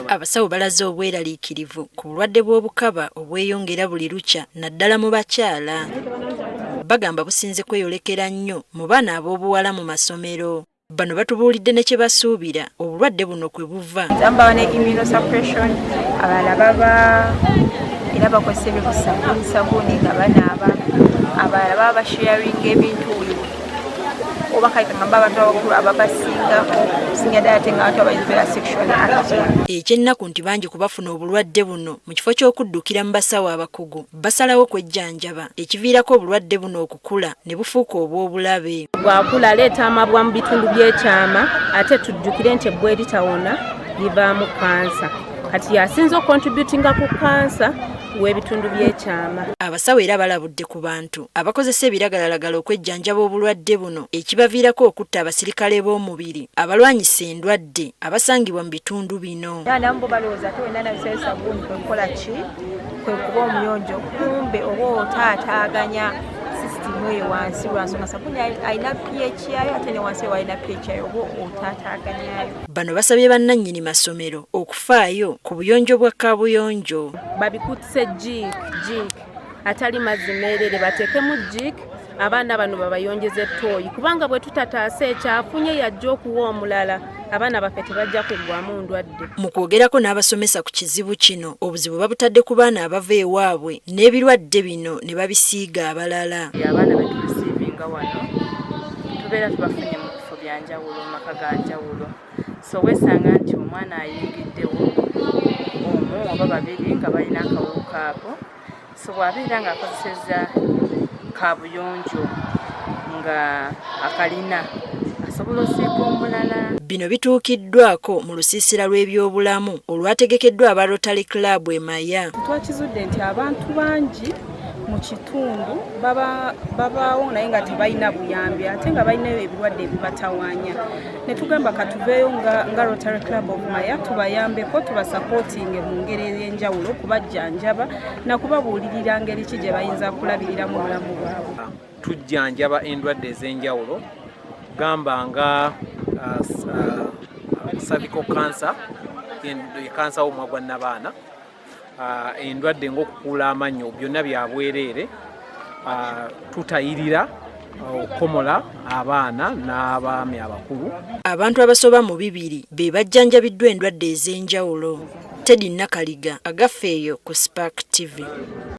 Abasawo balaze obweraliikirivu ku bulwadde bw'obukaba obweyongera buli lukya naddala mu bakyala. Bagamba businze kweyolekera nnyo mu baana ab'obuwala mu masomero. Bano batubuulidde ne kye basuubira obulwadde buno kwe buva. Tamba ne immunosuppression abalala baba era bakozesa sabuni nga banaaba, abalala baba basharinga ebintu oba kale ngamba abantu abakulu ababasingako singa ddala ate nga abantu abayizibera sexual active. Ekyennaku nti bangi kubafuna obulwadde buno mu kifo ky'okuddukira mu basawo abakugu basalawo kwejjanjaba ekiviirako obulwadde buno okukula ne bufuuka obw'obulabe. Bw'akula aleeta amabwa mu bitundu by'ekyama ate tujjukire nti ebbwa eritawona livaamu kansa. Kati yasinza okontributinga ku kansa w'ebitundu by'ekyama. Abasawo era balabudde ku bantu abakozesa ebiragalalagala okwejjanjaba obulwadde buno ekibaviirako okutta abasirikale b'omubiri abalwanyisa endwadde abasangibwa mu bitundu bino. Nambo balowooza ate wenna nabisale sabuni kwe kukola ki kwe kuba omuyonjo kumbe oba otaataaganya sisitimu eyo wansi lwansonga sabuni alina pH yayo ate ne wansi eyo alina pH yayo oba otaataaganyayo. Bano basabye bannannyini masomero okufaayo ku buyonjo bwa kaabuyonjo. Babikutise jik atali mazzi meerere bateekemu jik abaana bano babayonjeze ettooyi kubanga bwe tutataasa ekyafunye yajja okuwa omulala abaana baffe tebajja kuggwamu ndwadde. Mu kwogerako n'abasomesa ku kizibu kino obuzibu babutadde ku baana abava ewaabwe n'ebirwadde bino ne babisiiga abalala. Abaana betulisiivinga wano tubeera tubafunye mu bifo bya njawulo mu maka ga njawulo, so weesanga nti omwana ayingiddewo omu oba babiri nga balina akawuka ako, so bw'abeera ng'akozesezza kaabuyonjo nga akalina asobola osiiga omulala. Bino bituukiddwako mu lusiisira lw'ebyobulamu olwategekeddwa aba Rotary Club e Maya. Twakizudde nti abantu bangi mu kitundu babaawo naye nga tebalina buyambi ate nga balina ebirwadde ebibatawaanya. Ne tugamba katuveeyo nga Rotary Club of Maya tubayambeko tubasapootinge mu ngeri ez'enjawulo kubajjanjaba na kubabuulirira ngeri ki gye bayinza kulabirira mu bulamu bwabwe. Tujjanjaba endwadde ez'enjawulo gamba nga cervical cancer, kansa w'omumwa gwa nnabaana, endwadde ng'okukuula amannyo byonna bya bwereere, tutayirira okukomola abaana n'abaami abakulu. Abantu abasoba mu 200 be bajjanjabiddwa endwadde ez'enjawulo. Teddy Nakaliga, Agafeeyo ku Spark TV.